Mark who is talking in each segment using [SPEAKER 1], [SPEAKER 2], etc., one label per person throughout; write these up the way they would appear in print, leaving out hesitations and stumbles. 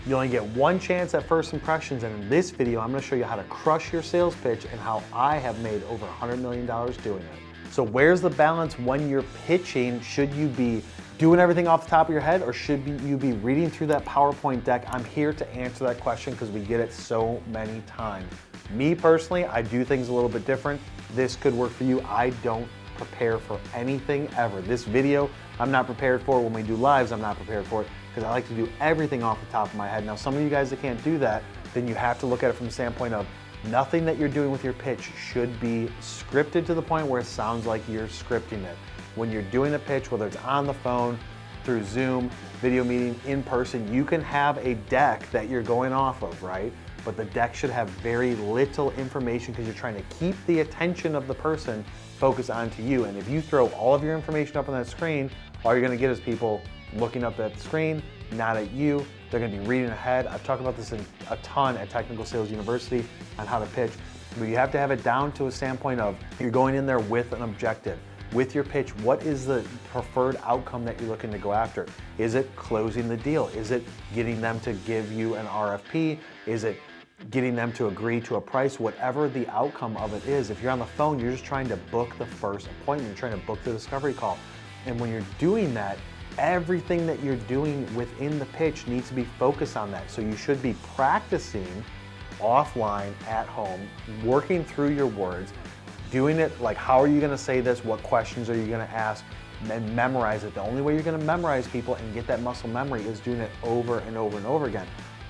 [SPEAKER 1] You only get one chance at first impressions, and in this video, I'm gonna show you how to crush your sales pitch and how I have made over $100 million doing it. So where's the balance when you're pitching? Should you be doing everything off the top of your head, or should you be reading through that PowerPoint deck? I'm here to answer that question because we get it so many times. Me personally, I do things a little bit different. This could work for you. I don't prepare for anything ever. This video, I'm not prepared for. When we do lives, I'm not prepared for it because I like to do everything off the top of my head. Now, some of you guys that can't do that, then you have to look at it from the standpoint of nothing that you're doing with your pitch should be scripted to the point where it sounds like you're scripting it. When you're doing a pitch, whether it's on the phone, through Zoom, video meeting, in person, you can have a deck that you're going off of, right? But the deck should have very little information because you're trying to keep the attention of the person focused onto you. And if you throw all of your information up on that screen, all you're gonna get is people looking up at the screen, not at you. They're gonna be reading ahead. I've talked about this a ton at Technical Sales University on how to pitch, but you have to have it down to a standpoint of you're going in there with an objective. With your pitch, what is the preferred outcome that you're looking to go after? Is it closing the deal? Is it getting them to give you an RFP? Is it getting them to agree to a price? Whatever the outcome of it is, if you're on the phone, you're just trying to book the first appointment, you're trying to book the discovery call. And when you're doing that, everything that you're doing within the pitch needs to be focused on that. So you should be practicing offline at home, working through your words, doing it like, how are you gonna say this? What questions are you gonna ask? And memorize it. The only way you're gonna memorize people and get that muscle memory is doing it over and over and over again.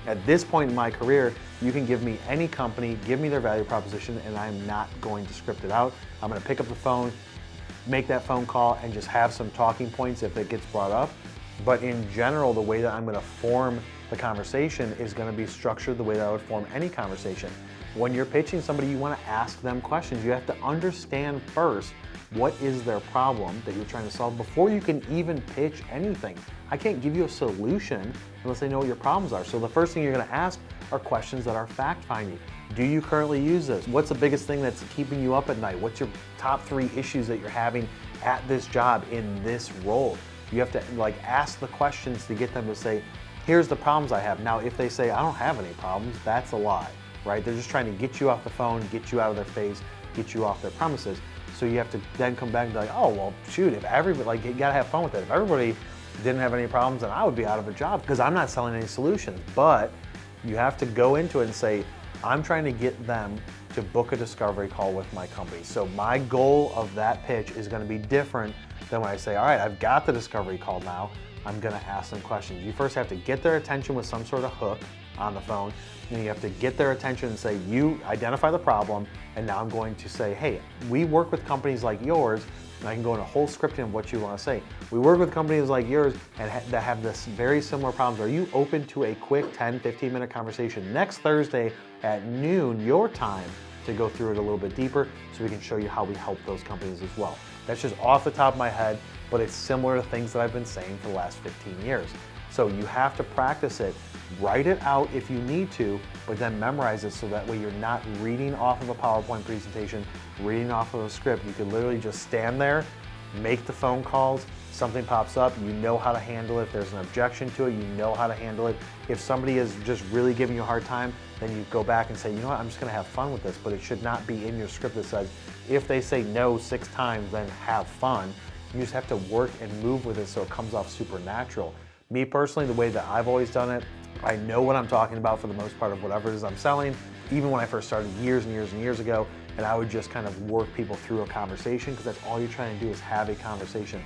[SPEAKER 1] At this point in my career, you can give me any company, give me their value proposition, and I'm not going to script it out. I'm gonna pick up the phone, make that phone call, and just have some talking points if it gets brought up. But in general, the way that I'm gonna form the conversation is gonna be structured the way that I would form any conversation. When you're pitching somebody, you wanna ask them questions. You have to understand first what is their problem that you're trying to solve before you can even pitch anything. I can't give you a solution unless I know what your problems are. So the first thing you're gonna ask are questions that are fact-finding. Do you currently use this? What's the biggest thing that's keeping you up at night? What's your top 3 issues that you're having at this job in this role? You have to ask the questions to get them to say, here's the problems I have. Now, if they say, I don't have any problems, that's a lie, right? They're just trying to get you off the phone, get you out of their face, get you off their premises. So you have to then come back and be like, oh, well, shoot, if everybody, you gotta have fun with it. If everybody didn't have any problems, then I would be out of a job because I'm not selling any solutions. But you have to go into it and say, I'm trying to get them to book a discovery call with my company. So my goal of that pitch is gonna be different than when I say, all right, I've got the discovery call now, I'm gonna ask them questions. You first have to get their attention with some sort of hook on the phone, and you have to get their attention and say, you identify the problem, and now I'm going to say, hey, we work with companies like yours, and I can go into a whole scripting of what you wanna say. We work with companies like yours that have this very similar problems. Are you open to a quick 10, 15-minute conversation next Thursday at noon, your time, to go through it a little bit deeper so we can show you how we help those companies as well. That's just off the top of my head, but it's similar to things that I've been saying for the last 15 years. So you have to practice it, write it out if you need to, but then memorize it so that way you're not reading off of a PowerPoint presentation, reading off of a script. You can literally just stand there, make the phone calls, something pops up, you know how to handle it. If there's an objection to it, you know how to handle it. If somebody is just really giving you a hard time, then you go back and say, you know what, I'm just gonna have fun with this, but it should not be in your script that says, if they say no 6 times, then have fun. You just have to work and move with it so it comes off supernatural. Me personally, the way that I've always done it, I know what I'm talking about for the most part of whatever it is I'm selling, even when I first started years and years and years ago, and I would just kind of work people through a conversation because that's all you're trying to do is have a conversation.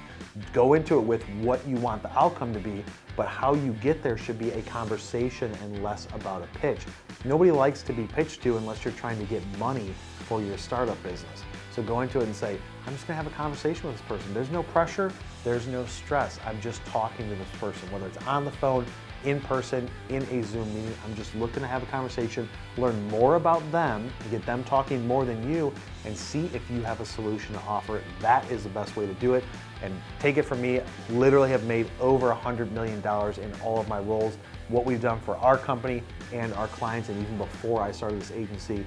[SPEAKER 1] Go into it with what you want the outcome to be, but how you get there should be a conversation and less about a pitch. Nobody likes to be pitched to unless you're trying to get money for your startup business. So go into it and say, I'm just gonna have a conversation with this person. There's no pressure, there's no stress. I'm just talking to this person, whether it's on the phone, in person, in a Zoom meeting. I'm just looking to have a conversation, learn more about them, get them talking more than you, and see if you have a solution to offer. That is the best way to do it. And take it from me, literally have made over $100 million in all of my roles. What we've done for our company and our clients, and even before I started this agency,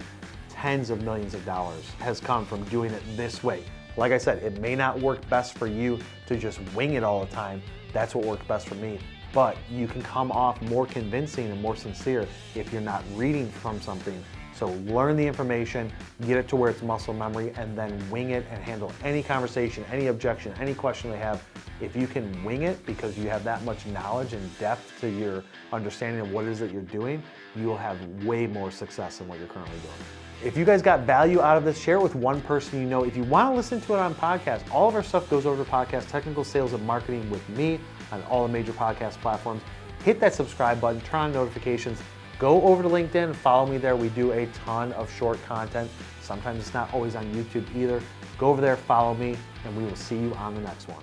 [SPEAKER 1] tens of millions of dollars has come from doing it this way. Like I said, it may not work best for you to just wing it all the time. That's what worked best for me. but you can come off more convincing and more sincere if you're not reading from something. So learn the information, get it to where it's muscle memory, and then wing it and handle any conversation, any objection, any question they have. If you can wing it because you have that much knowledge and depth to your understanding of what it is that you're doing, you will have way more success than what you're currently doing. If you guys got value out of this, share it with one person you know. If you want to listen to it on podcast, all of our stuff goes over to podcast, Technical Sales and Marketing with me on all the major podcast platforms. Hit that subscribe button, turn on notifications. Go over to LinkedIn, follow me there. We do a ton of short content. Sometimes it's not always on YouTube either. Go over there, follow me, and we will see you on the next one.